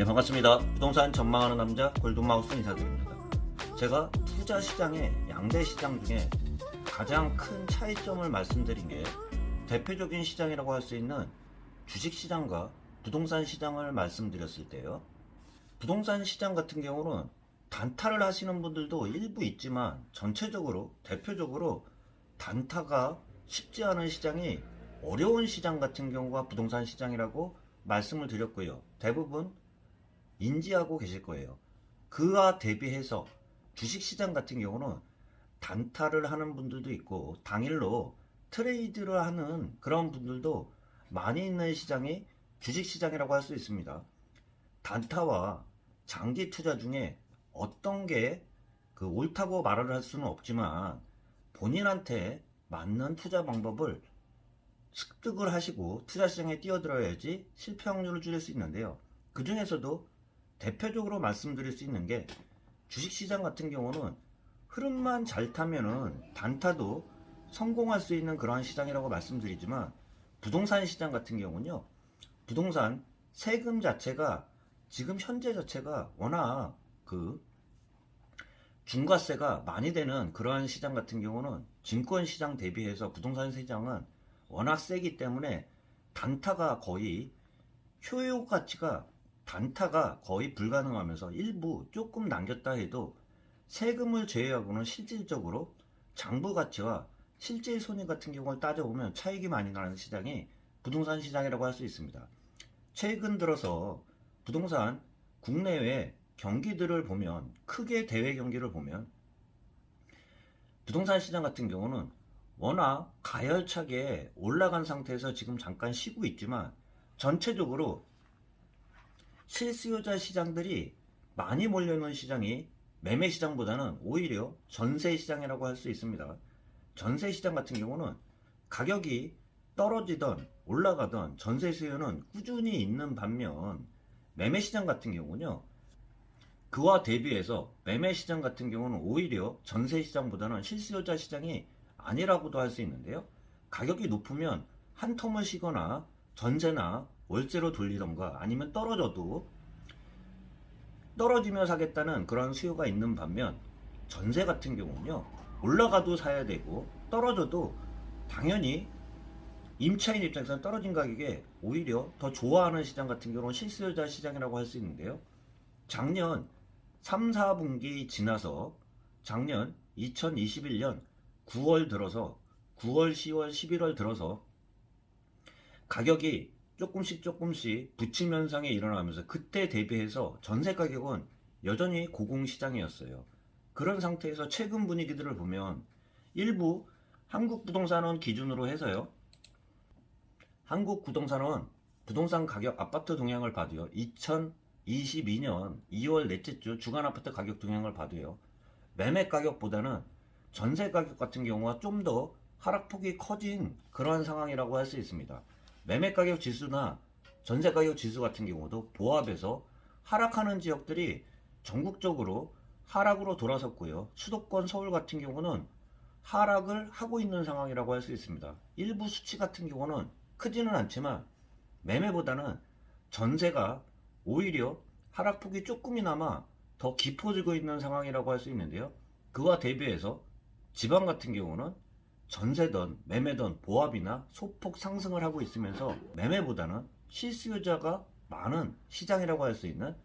네, 반갑습니다. 부동산 전망하는 남자 골든마우스 인사드립니다. 제가 투자 시장의 양대 시장 중에 가장 큰 차이점을 말씀드린 게 대표적인 시장이라고 할 수 있는 주식시장과 부동산 시장을 말씀드렸을 때요. 부동산 시장 같은 경우는 단타를 하시는 분들도 일부 있지만 전체적으로 대표적으로 단타가 쉽지 않은 시장이 어려운 시장 같은 경우가 부동산 시장이라고 말씀을 드렸고요. 대부분 인지하고 계실 거예요. 그와 대비해서 주식시장 같은 경우는 단타를 하는 분들도 있고 당일로 트레이드를 하는 그런 분들도 많이 있는 시장이 주식시장이라고 할 수 있습니다. 단타와 장기 투자 중에 어떤 게 옳다고 말을 할 수는 없지만 본인한테 맞는 투자 방법을 습득을 하시고 투자시장에 뛰어들어야지 실패 확률을 줄일 수 있는데요. 그 중에서도 대표적으로 말씀드릴 수 있는 게 주식시장 같은 경우는 흐름만 잘 타면은 단타도 성공할 수 있는 그러한 시장이라고 말씀드리지만 부동산 시장 같은 경우는요. 부동산 세금 자체가 지금 현재 자체가 워낙 중과세가 많이 되는 그러한 시장 같은 경우는 증권시장 대비해서 부동산 시장은 워낙 세기 때문에 단타가 거의 효용 가치가 단타가 거의 불가능하면서 일부 조금 남겼다 해도 세금을 제외하고는 실질적으로 장부 가치와 실질 손익 같은 경우를 따져보면 차익이 많이 나는 시장이 부동산 시장이라고 할 수 있습니다. 최근 들어서 부동산 국내외 경기들을 보면 크게 대외 경기를 보면 부동산 시장 같은 경우는 워낙 가열차게 올라간 상태에서 지금 잠깐 쉬고 있지만 전체적으로 실수요자 시장들이 많이 몰려있는 시장이 매매 시장보다는 오히려 전세 시장이라고 할 수 있습니다. 전세 시장 같은 경우는 가격이 떨어지던 올라가던 전세 수요는 꾸준히 있는 반면 매매 시장 같은 경우는요. 그와 대비해서 매매 시장 같은 경우는 오히려 전세 시장보다는 실수요자 시장이 아니라고도 할 수 있는데요. 가격이 높으면 한 텀을 쉬거나 전세나 월세로 돌리던가 아니면 떨어져도 떨어지며 사겠다는 그런 수요가 있는 반면 전세 같은 경우는요. 올라가도 사야 되고 떨어져도 당연히 임차인 입장에서는 떨어진 가격에 오히려 더 좋아하는 시장 같은 경우는 실수요자 시장이라고 할 수 있는데요. 작년 3, 4분기 지나서 작년 2021년 9월 들어서 9월, 10월, 11월 들어서 가격이 조금씩 부침 현상이 일어나면서 그때 대비해서 전세 가격은 여전히 고공시장이었어요. 그런 상태에서 최근 분위기들을 보면 일부 한국부동산원 기준으로 해서요. 한국부동산원 부동산 가격 아파트 동향을 봐도요. 2022년 2월 넷째 주 주간 아파트 가격 동향을 봐도요. 매매 가격보다는 전세 가격 같은 경우가 좀 더 하락폭이 커진 그러한 상황이라고 할 수 있습니다. 매매 가격 지수나 전세 가격 지수 같은 경우도 보합해서 하락하는 지역들이 전국적으로 하락으로 돌아섰고요. 수도권 서울 같은 경우는 하락을 하고 있는 상황이라고 할 수 있습니다. 일부 수치 같은 경우는 크지는 않지만 매매보다는 전세가 오히려 하락폭이 조금이나마 더 깊어지고 있는 상황이라고 할 수 있는데요. 그와 대비해서 지방 같은 경우는 전세든 매매든 보합이나 소폭 상승을 하고 있으면서 매매보다는 실수요자가 많은 시장이라고 할 수 있는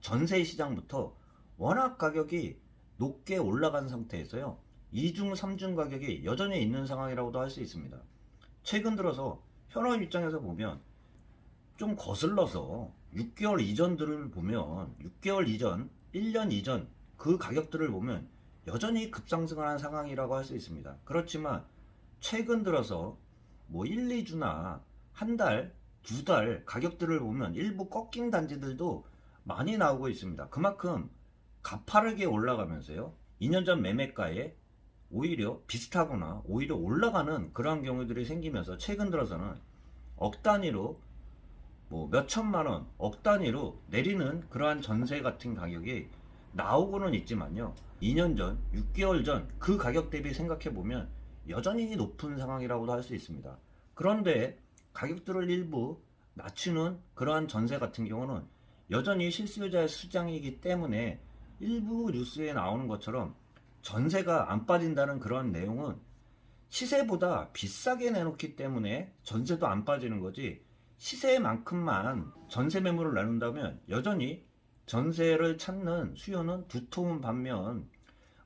전세 시장부터 워낙 가격이 높게 올라간 상태에서요. 2중, 3중 가격이 여전히 있는 상황이라고도 할 수 있습니다. 최근 들어서 현업 입장에서 보면 좀 거슬러서 6개월 이전들을 보면 6개월 이전, 1년 이전 그 가격들을 보면 여전히 급상승을 한 상황이라고 할 수 있습니다. 그렇지만 최근 들어서 1, 2주나 한 달, 두 달 가격들을 보면 일부 꺾인 단지들도 많이 나오고 있습니다. 그만큼 가파르게 올라가면서요. 2년 전 매매가에 오히려 비슷하거나 오히려 올라가는 그러한 경우들이 생기면서 최근 들어서는 억 단위로 몇 천만 원, 억 단위로 내리는 그러한 전세 같은 가격이 나오고는 있지만요. 2년 전, 6개월 전 그 가격 대비 생각해 보면 여전히 높은 상황이라고도 할 수 있습니다. 그런데 가격들을 일부 낮추는 그러한 전세 같은 경우는 여전히 실수요자의 수장이기 때문에 일부 뉴스에 나오는 것처럼 전세가 안 빠진다는 그런 내용은 시세보다 비싸게 내놓기 때문에 전세도 안 빠지는 거지, 시세만큼만 전세 매물을 나눈다면 여전히 전세를 찾는 수요는 두터운 반면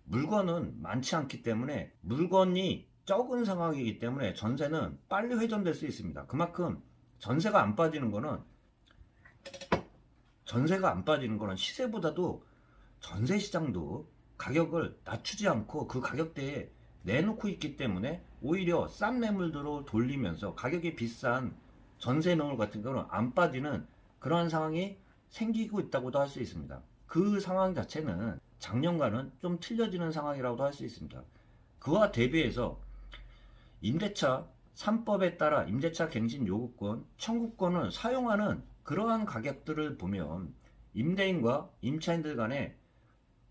물건은 많지 않기 때문에, 물건이 적은 상황이기 때문에 전세는 빨리 회전될 수 있습니다. 그만큼 전세가 안 빠지는 거는 시세보다도 전세 시장도 가격을 낮추지 않고 그 가격대에 내놓고 있기 때문에 오히려 싼 매물들로 돌리면서 가격이 비싼 전세 매물 같은 경우는 안 빠지는 그러한 상황이 생기고 있다고도 할 수 있습니다. 그 상황 자체는 작년과는 좀 틀려지는 상황이라고도 할 수 있습니다. 그와 대비해서 임대차 3법에 따라 임대차 갱신 요구권, 청구권을 사용하는 그러한 가격들을 보면 임대인과 임차인들 간에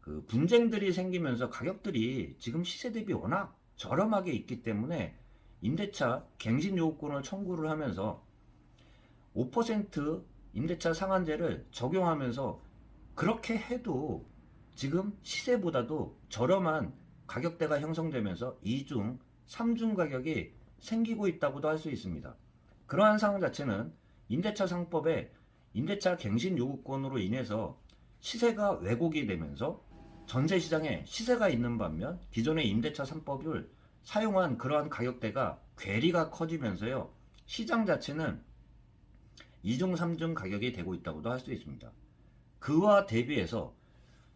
그 분쟁들이 생기면서 가격들이 지금 시세 대비 워낙 저렴하게 있기 때문에 임대차 갱신 요구권을 청구를 하면서 5% 임대차 상한제를 적용하면서 그렇게 해도 지금 시세보다도 저렴한 가격대가 형성되면서 2중, 3중 가격이 생기고 있다고도 할 수 있습니다. 그러한 상황 자체는 임대차 상법의 임대차 갱신 요구권으로 인해서 시세가 왜곡이 되면서 전세 시장에 시세가 있는 반면 기존의 임대차 3법을 사용한 그러한 가격대가 괴리가 커지면서요, 시장 자체는 2중, 3중 가격이 되고 있다고도 할 수 있습니다. 그와 대비해서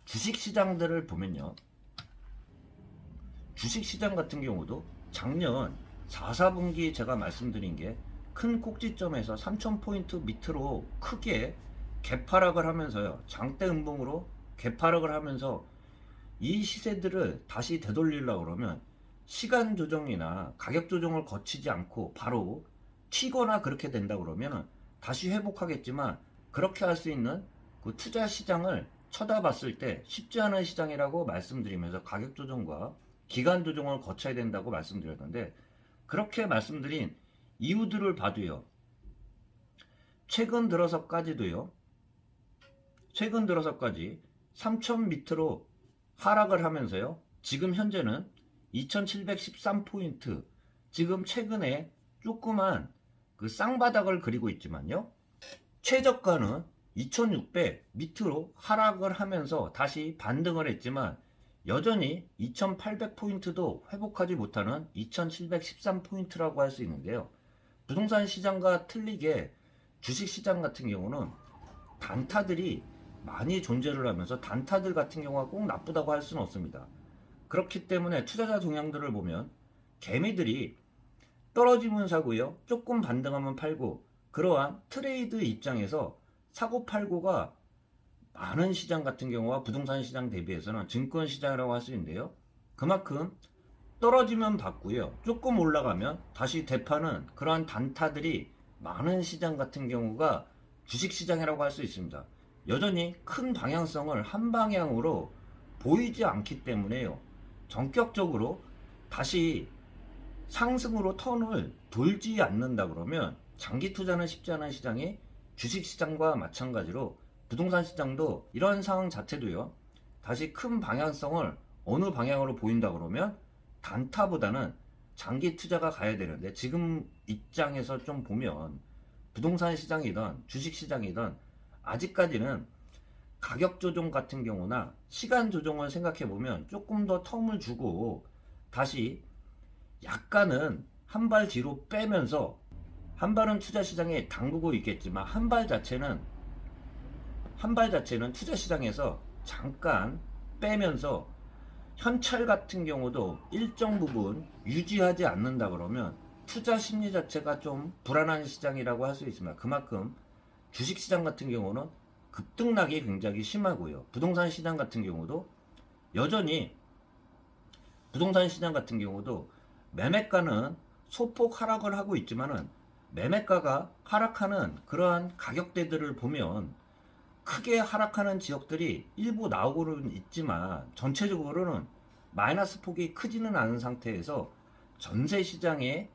주식시장들을 보면요, 주식시장 같은 경우도 작년 4, 4분기 제가 말씀드린 게 큰 꼭지점에서 3,000포인트 밑으로 크게 개파락을 하면서요, 장대 음봉으로 개파락을 하면서 이 시세들을 다시 되돌리려고 그러면 시간 조정이나 가격 조정을 거치지 않고 바로 튀거나 그렇게 된다 그러면 다시 회복하겠지만, 그렇게 할 수 있는 그 투자 시장을 쳐다봤을 때 쉽지 않은 시장이라고 말씀드리면서 가격 조정과 기간 조정을 거쳐야 된다고 말씀드렸는데, 그렇게 말씀드린 이유들을 봐도요, 최근 들어서까지 3,000 밑으로 하락을 하면서요, 지금 현재는 2,713포인트, 지금 최근에 조그만 그 쌍바닥을 그리고 있지만요, 최저가는 2,600 밑으로 하락을 하면서 다시 반등을 했지만 여전히 2,800포인트도 회복하지 못하는 2,713포인트라고 할 수 있는데요. 부동산 시장과 틀리게 주식시장 같은 경우는 단타들이 많이 존재를 하면서 단타들 같은 경우가 꼭 나쁘다고 할 수는 없습니다. 그렇기 때문에 투자자 동향들을 보면 개미들이 떨어지면 사고요, 조금 반등하면 팔고, 그러한 트레이드 입장에서 사고 팔고가 많은 시장 같은 경우와 부동산 시장 대비해서는 증권 시장이라고 할 수 있는데요, 그만큼 떨어지면 받고요, 조금 올라가면 다시 되파는 그러한 단타들이 많은 시장 같은 경우가 주식시장이라고 할 수 있습니다. 여전히 큰 방향성을 한 방향으로 보이지 않기 때문에요, 전격적으로 다시 상승으로 턴을 돌지 않는다 그러면 장기 투자는 쉽지 않은 시장이 주식시장과 마찬가지로 부동산 시장도 이런 상황 자체도요, 다시 큰 방향성을 어느 방향으로 보인다 그러면 단타보다는 장기 투자가 가야 되는데, 지금 입장에서 좀 보면 부동산 시장이든 주식 시장이든 아직까지는 가격 조정 같은 경우나 시간 조정을 생각해 보면 조금 더 텀을 주고 다시 약간은 한 발 뒤로 빼면서, 한 발은 투자 시장에 담그고 있겠지만 한 발 자체는 투자 시장에서 잠깐 빼면서 현찰 같은 경우도 일정 부분 유지하지 않는다 그러면 투자 심리 자체가 좀 불안한 시장이라고 할 수 있습니다. 그만큼 주식 시장 같은 경우는 급등락이 굉장히 심하고요, 부동산 시장 같은 경우도 여전히 매매가는 소폭 하락을 하고 있지만은, 매매가가 하락하는 그러한 가격대들을 보면 크게 하락하는 지역들이 일부 나오고는 있지만 전체적으로는 마이너스 폭이 크지는 않은 상태에서 전세 시장에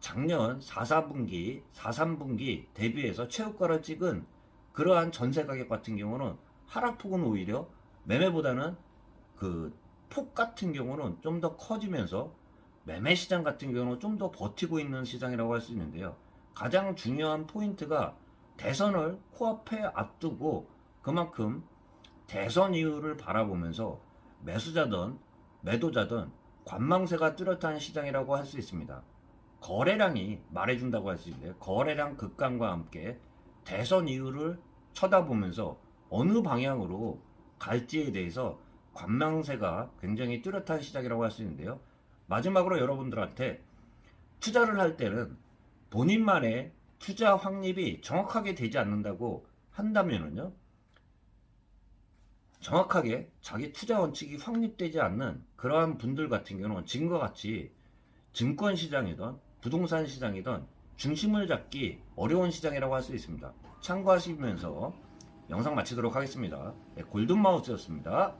작년 4, 4분기, 4, 3분기 대비해서 최고가를 찍은 그러한 전세 가격 같은 경우는 하락폭은 오히려 매매보다는 그 폭 같은 경우는 좀 더 커지면서 매매 시장 같은 경우는 좀 더 버티고 있는 시장이라고 할 수 있는데요. 가장 중요한 포인트가 대선을 코앞에 앞두고 그만큼 대선 이후를 바라보면서 매수자든 매도자든 관망세가 뚜렷한 시장이라고 할 수 있습니다. 거래량이 말해준다고 할 수 있는데요. 거래량 급감과 함께 대선 이후를 쳐다보면서 어느 방향으로 갈지에 대해서 관망세가 굉장히 뚜렷한 시작이라고 할 수 있는데요. 마지막으로 여러분들한테 투자를 할 때는 본인만의 투자 확립이 정확하게 되지 않는다고 한다면은요, 정확하게 자기 투자 원칙이 확립되지 않는 그러한 분들 같은 경우는 지금과 같이 증권 시장이든 부동산 시장이든 중심을 잡기 어려운 시장이라고 할 수 있습니다. 참고하시면서 영상 마치도록 하겠습니다. 네, 골든마우스였습니다.